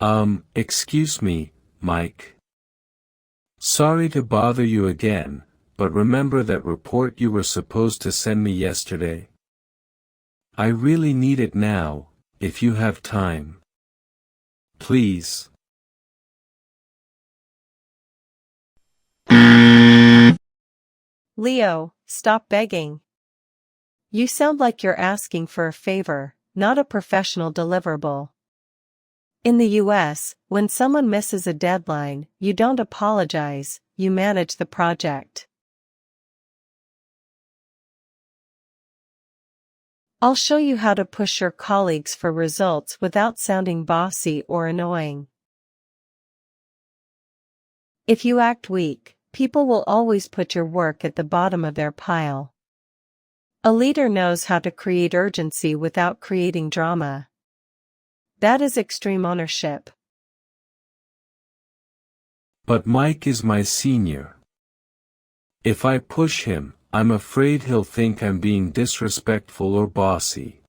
Excuse me, Mike. Sorry to bother you again, but remember that report you were supposed to send me yesterday? I really need it now, if you have time. Please. Leo, stop begging. You sound like you're asking for a favor, not a professional deliverable. In the US, when someone misses a deadline, you don't apologize, you manage the project. I'll show you how to push your colleagues for results without sounding bossy or annoying. If you act weak, people will always put your work at the bottom of their pile. A leader knows how to create urgency without creating drama. That is extreme ownership. But Mike is my senior. If I push him, I'm afraid he'll think I'm being disrespectful or bossy.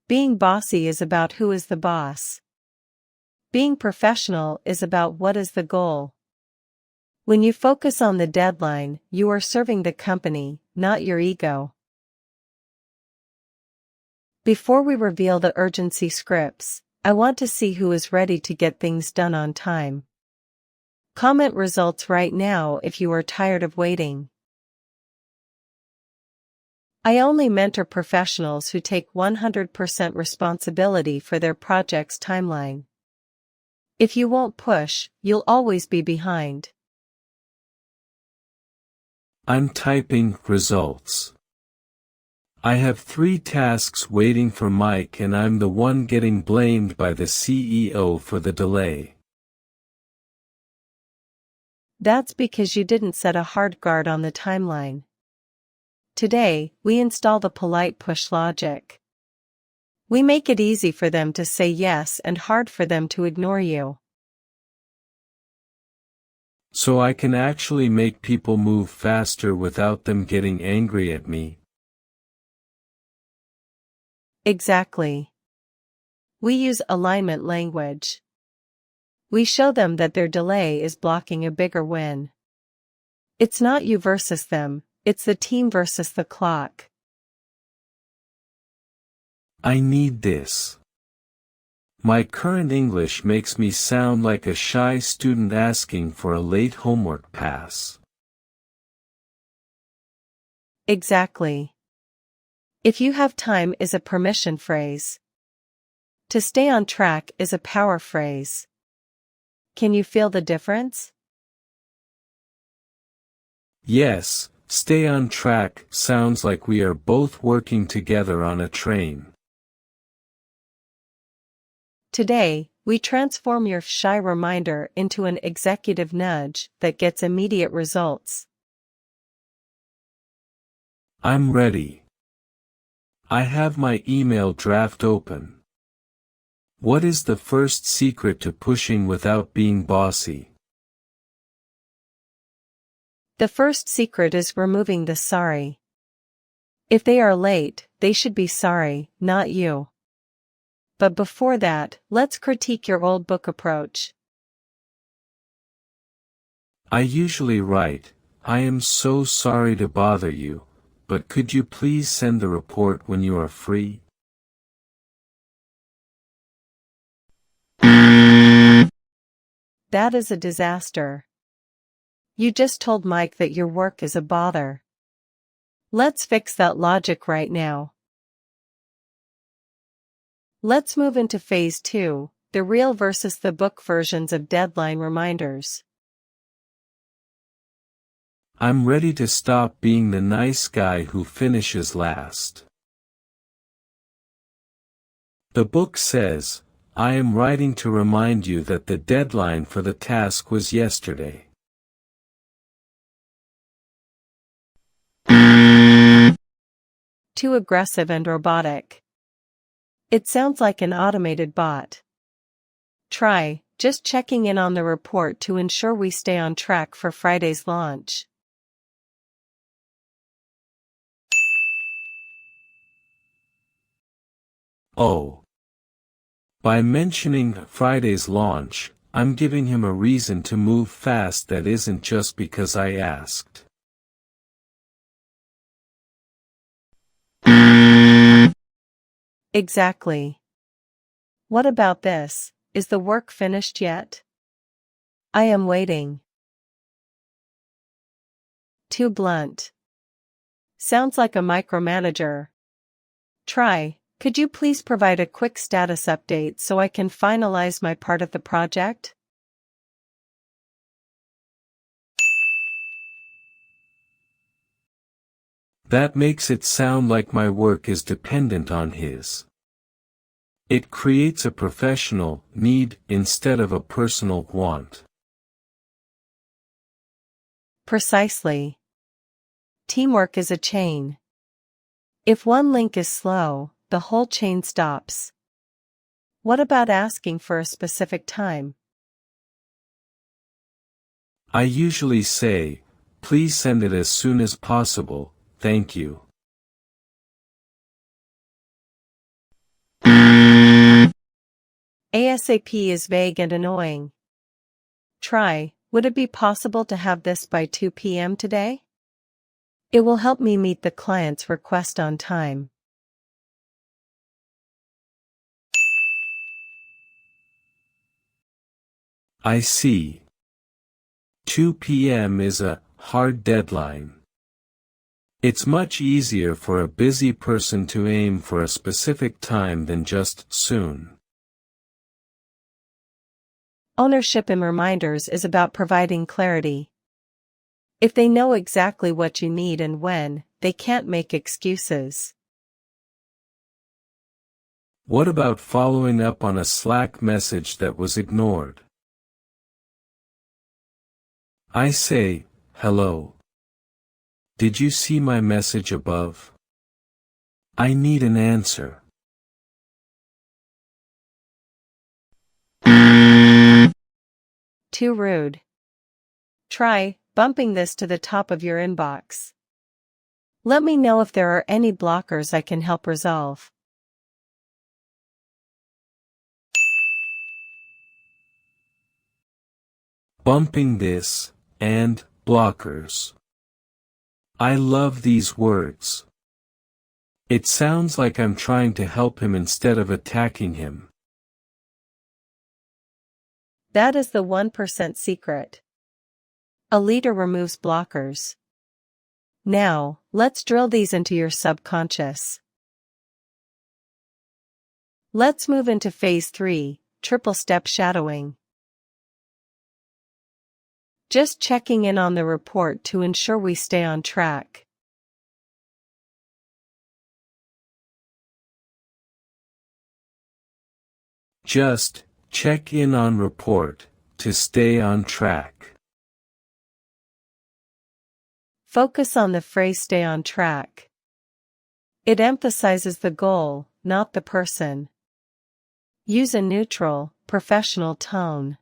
Being bossy is about who is the boss. Being professional is about what is the goal. When you focus on the deadline, you are serving the company, not your ego. Before we reveal the urgency scripts, I want to see who is ready to get things done on time. Comment results right now if you are tired of waiting. I only mentor professionals who take 100% responsibility for their project's timeline. If you won't push, you'll always be behind. I'm typing results. I have 3 tasks waiting for Mike and I'm the one getting blamed by the CEO for the delay. That's because you didn't set a hard guard on the timeline. Today, we install the polite push logic. We make it easy for them to say yes and hard for them to ignore you. So I can actually make people move faster without them getting angry at me. Exactly. We use alignment language. We show them that their delay is blocking a bigger win. It's not you versus them, it's the team versus the clock. I need this. My current English makes me sound like a shy student asking for a late homework pass. Exactly. If you have time is a permission phrase. To stay on track is a power phrase. Can you feel the difference? Yes, stay on track sounds like we are both working together on a train. Today, we transform your shy reminder into an executive nudge that gets immediate results. I'm ready. I have my email draft open. What is the first secret to pushing without being bossy? The first secret is removing the sorry. If they are late, they should be sorry, not you. But before that, let's critique your old book approach. I usually write, I am so sorry to bother you, but could you please send the report when you are free? That is a disaster. You just told Mike that your work is a bother. Let's fix that logic right now. Let's move into phase 2, the real versus the book versions of deadline reminders. I'm ready to stop being the nice guy who finishes last. The book says, I am writing to remind you that the deadline for the task was yesterday. Too aggressive and robotic. It sounds like an automated bot. Try, just checking in on the report to ensure we stay on track for Friday's launch. Oh. By mentioning Friday's launch, I'm giving him a reason to move fast that isn't just because I asked. Exactly. What about this? Is the work finished yet? I am waiting. Too blunt. Sounds like a micromanager. Try, could you please provide a quick status update so I can finalize my part of the project? That makes it sound like my work is dependent on his. It creates a professional need instead of a personal want. Precisely. Teamwork is a chain. If one link is slow, the whole chain stops. What about asking for a specific time? I usually say, please send it as soon as possible, thank you. ASAP is vague and annoying. Try, would it be possible to have this by 2 p.m. today? It will help me meet the client's request on time. I see. 2 p.m. is a hard deadline. It's much easier for a busy person to aim for a specific time than just soon. Ownership in reminders is about providing clarity. If they know exactly what you need and when, they can't make excuses. What about following up on a Slack message that was ignored? I say, hello. Did you see my message above? I need an answer. Too rude. Try bumping this to the top of your inbox. Let me know if there are any blockers I can help resolve. Bumping this, and blockers. I love these words. It sounds like I'm trying to help him instead of attacking him. That is the 1% secret. A leader removes blockers. Now, let's drill these into your subconscious. Let's move into phase 3, triple-step shadowing. Just checking in on the report to ensure we stay on track. Just check in on report to stay on track. Focus on the phrase stay on track. It emphasizes the goal, not the person. Use a neutral, professional tone.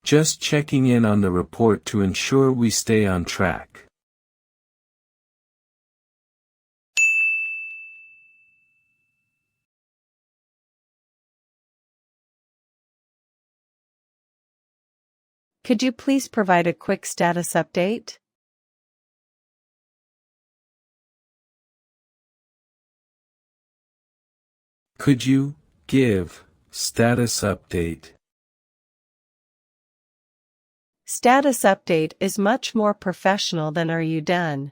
Just checking in on the report to ensure we stay on track. Could you please provide a quick status update? Could you give status update? Status update is much more professional than are you done?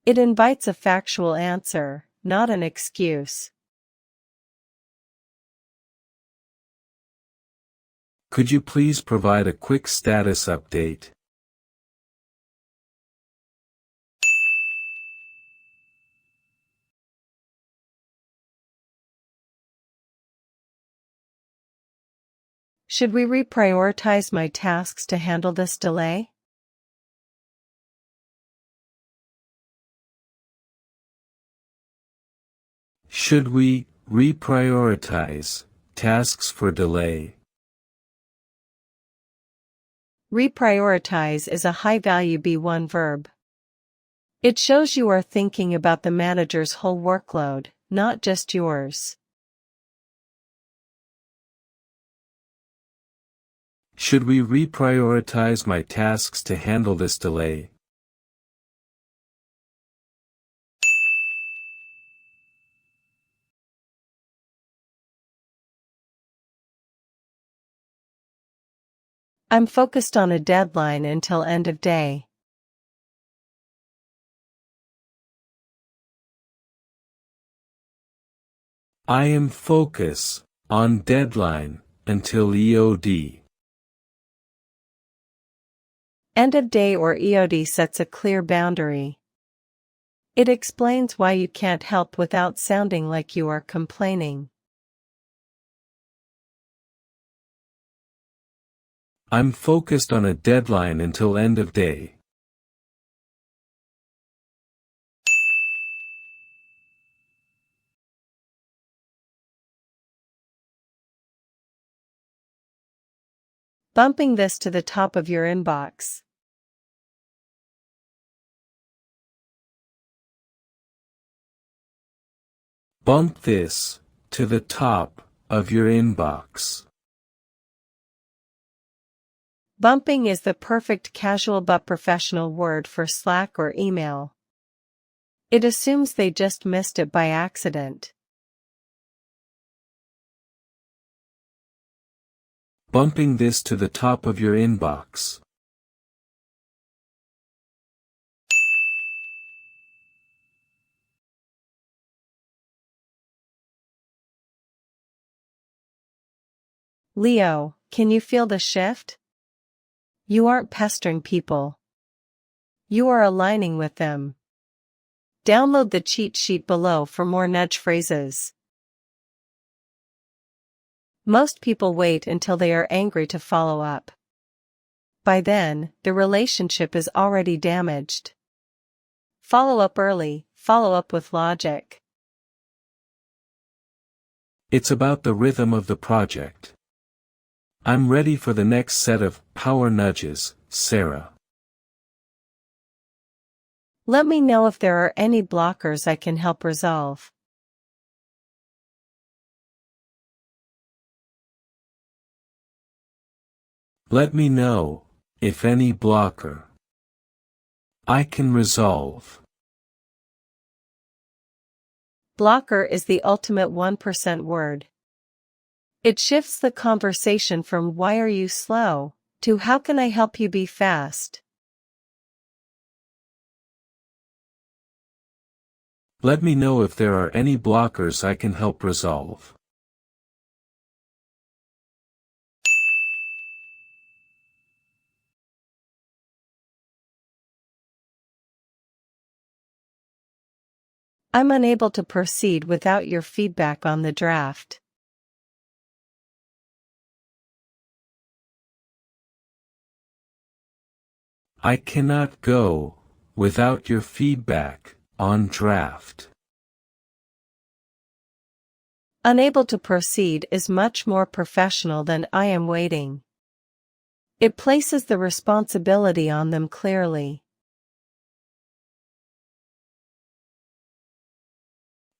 It invites a factual answer, not an excuse. Could you please provide a quick status update? Should we reprioritize my tasks to handle this delay? Should we reprioritize tasks for delay? Reprioritize is a high-value B1 verb. It shows you are thinking about the manager's whole workload, not just yours. Should we reprioritize my tasks to handle this delay? I'm focused on a deadline until end of day. I am focus on deadline until EOD. End of day or EOD sets a clear boundary. It explains why you can't help without sounding like you are complaining. I'm focused on a deadline until end of day. Bumping this to the top of your inbox. Bump this to the top of your inbox. Bumping is the perfect casual but professional word for Slack or email. It assumes they just missed it by accident. Bumping this to the top of your inbox. Leo, can you feel the shift? You aren't pestering people. You are aligning with them. Download the cheat sheet below for more nudge phrases. Most people wait until they are angry to follow up. By then, the relationship is already damaged. Follow up early, follow up with logic. It's about the rhythm of the project. I'm ready for the next set of power nudges, Sarah. Let me know if there are any blockers I can help resolve. Let me know if any blocker I can resolve. Blocker is the ultimate 1% word. It shifts the conversation from "why are you slow" to "how can I help you be fast?" Let me know if there are any blockers I can help resolve. I'm unable to proceed without your feedback on the draft. I cannot go without your feedback on draft. Unable to proceed is much more professional than "I am waiting." It places the responsibility on them clearly.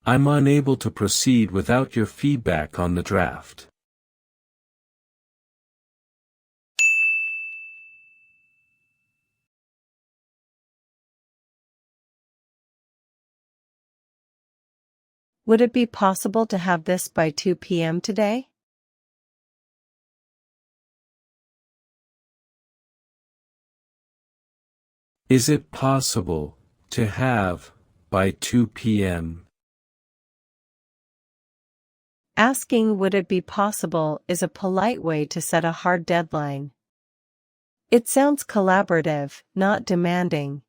I'm unable to proceed without your feedback on the draft. Would it be possible to have this by 2 p.m. today? Is it possible to have by 2 p.m.? Asking "would it be possible" is a polite way to set a hard deadline. It sounds collaborative, not demanding.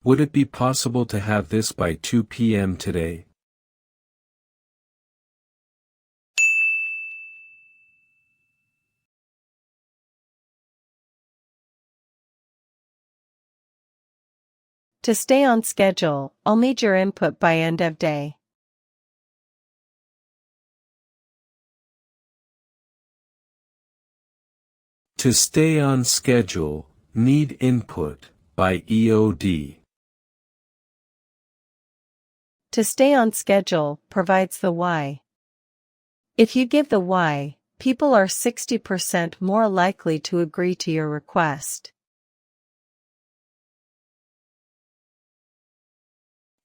Would it be possible to have this by 2 p.m. today? To stay on schedule, I'll need your input by end of day. To stay on schedule, need input, by EOD. To stay on schedule provides the why. If you give the why, people are 60% more likely to agree to your request.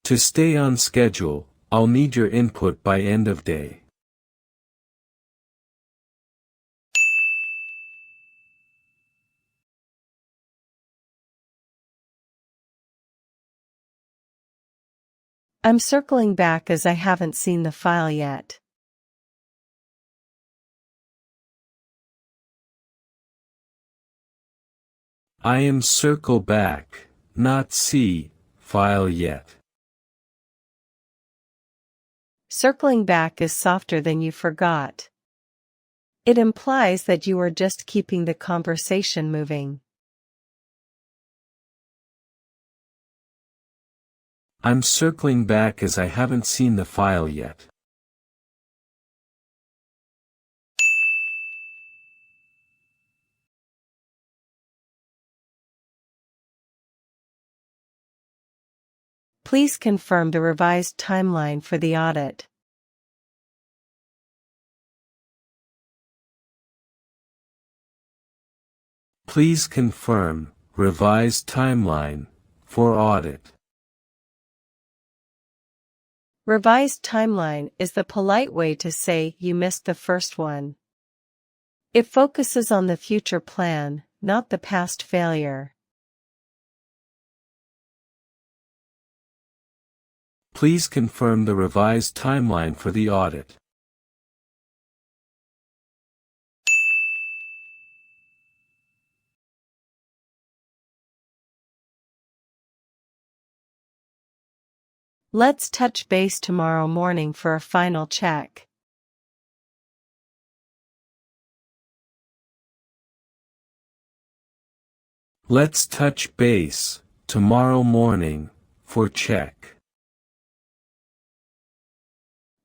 To stay on schedule, I'll need your input by end of day. I'm circling back as I haven't seen the file yet. I am circle back, not see, file yet. Circling back is softer than you forgot. It implies that you are just keeping the conversation moving. I'm circling back as I haven't seen the file yet. Please confirm the revised timeline for the audit. Please confirm, revised timeline, for audit. Revised timeline is the polite way to say you missed the first one. It focuses on the future plan, not the past failure. Please confirm the revised timeline for the audit. Let's touch base tomorrow morning for a final check. Let's touch base, tomorrow morning, for check.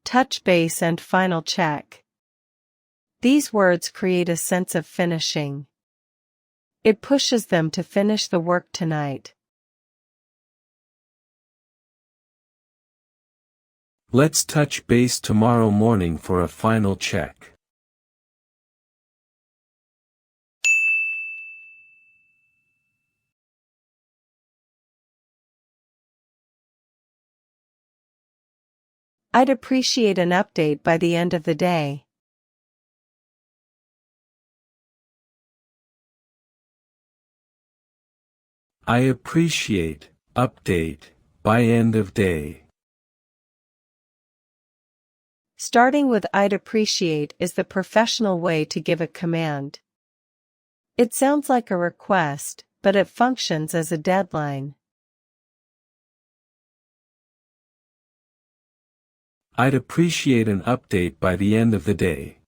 Touch base and final check. These words create a sense of finishing. It pushes them to finish the work tonight. Let's touch base tomorrow morning for a final check. I'd appreciate an update by the end of the day. I appreciate, update, by end of day. Starting with I'd appreciate is the professional way to give a command. It sounds like a request, but it functions as a deadline. I'd appreciate an update by the end of the day.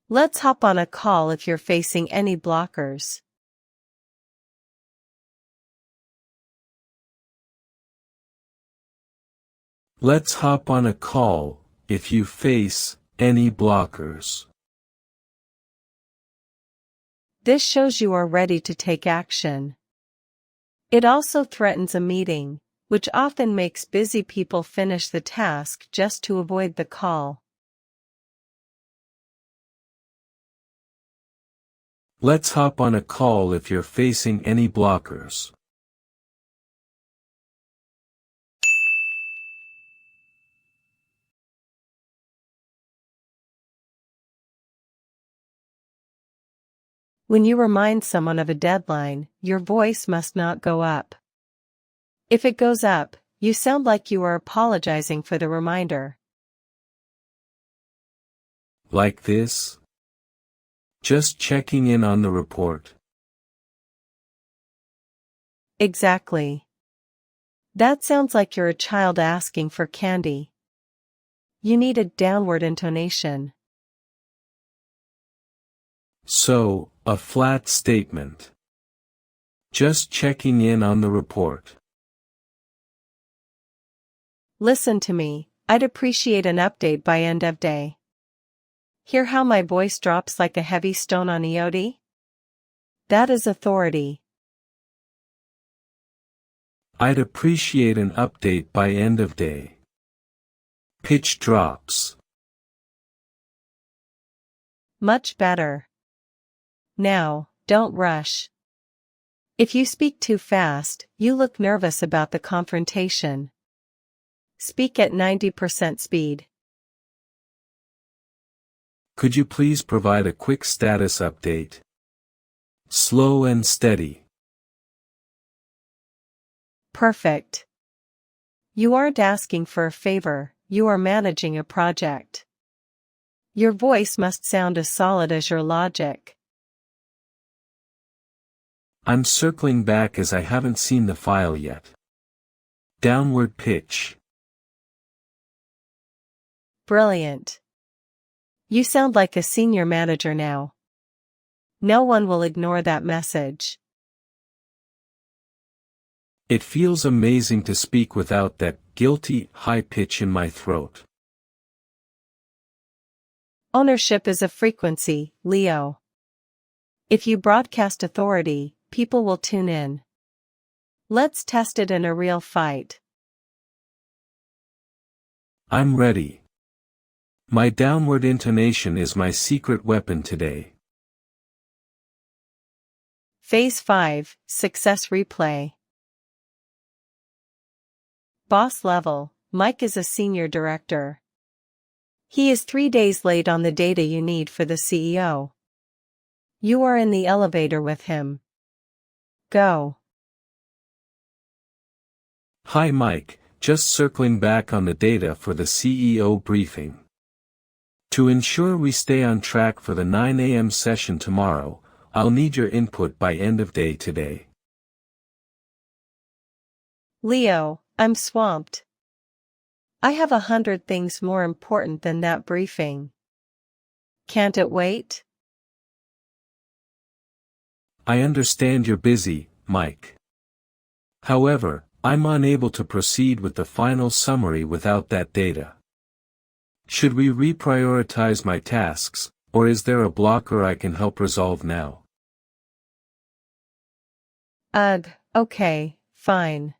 Let's hop on a call if you're facing any blockers. Let's hop on a call, if you face any blockers. This shows you are ready to take action. It also threatens a meeting, which often makes busy people finish the task just to avoid the call. Let's hop on a call if you're facing any blockers. When you remind someone of a deadline, your voice must not go up. If it goes up, you sound like you are apologizing for the reminder. Like this? Just checking in on the report. Exactly. That sounds like you're a child asking for candy. You need a downward intonation. So, a flat statement. Just checking in on the report. Listen to me, I'd appreciate an update by end of day. Hear how my voice drops like a heavy stone on EOD? That is authority. I'd appreciate an update by end of day. Pitch drops. Much better. Now, don't rush. If you speak too fast, you look nervous about the confrontation. Speak at 90% speed. Could you please provide a quick status update? Slow and steady. Perfect. You aren't asking for a favor, you are managing a project. Your voice must sound as solid as your logic. I'm circling back as I haven't seen the file yet. Downward pitch. Brilliant. You sound like a senior manager now. No one will ignore that message. It feels amazing to speak without that guilty, high pitch in my throat. Ownership is a frequency, Leo. If you broadcast authority, people will tune in. Let's test it in a real fight. I'm ready. My downward intonation is my secret weapon today. Phase 5, Success Replay. Boss level, Mike is a senior director. He is 3 days late on the data you need for the CEO. You are in the elevator with him. Go. Hi Mike, just circling back on the data for the CEO briefing. To ensure we stay on track for the 9 a.m. session tomorrow, I'll need your input by end of day today. Leo, I'm swamped. I have 100 things more important than that briefing. Can't it wait? I understand you're busy, Mike. However, I'm unable to proceed with the final summary without that data. Should we reprioritize my tasks, or is there a blocker I can help resolve now? Ugh, okay, fine.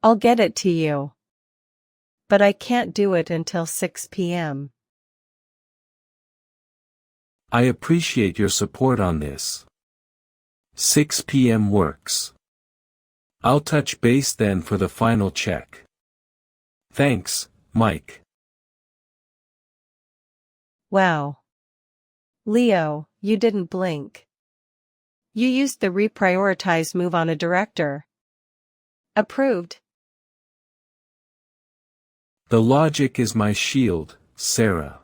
I'll get it to you. But I can't do it until 6 p.m. I appreciate your support on this. 6 p.m. works. I'll touch base then for the final check. Thanks, Mike. Wow. Leo, you didn't blink. You used the reprioritize move on a director. Approved. The logic is my shield, Sarah.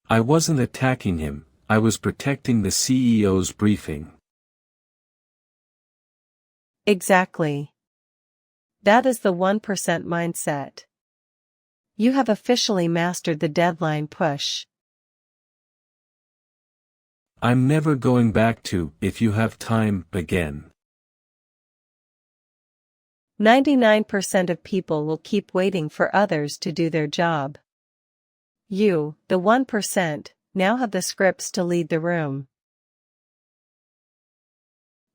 I wasn't attacking him, I was protecting the CEO's briefing. Exactly. That is the 1% mindset. You have officially mastered the deadline push. I'm never going back to, if you have time, again. 99% of people will keep waiting for others to do their job. You, the 1%, now have the scripts to lead the room.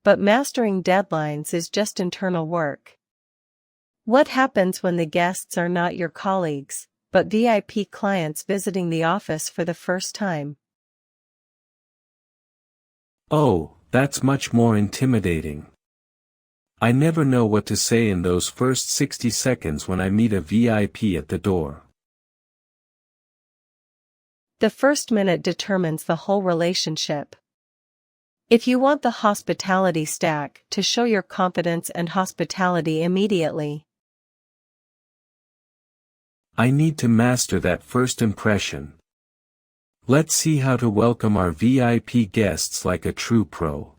But mastering deadlines is just internal work. What happens when the guests are not your colleagues, but VIP clients visiting the office for the first time? Oh, that's much more intimidating. I never know what to say in those first 60 seconds when I meet a VIP at the door. The first minute determines the whole relationship. If you want the hospitality stack to show your confidence and hospitality immediately, I need to master that first impression. Let's see how to welcome our VIP guests like a true pro.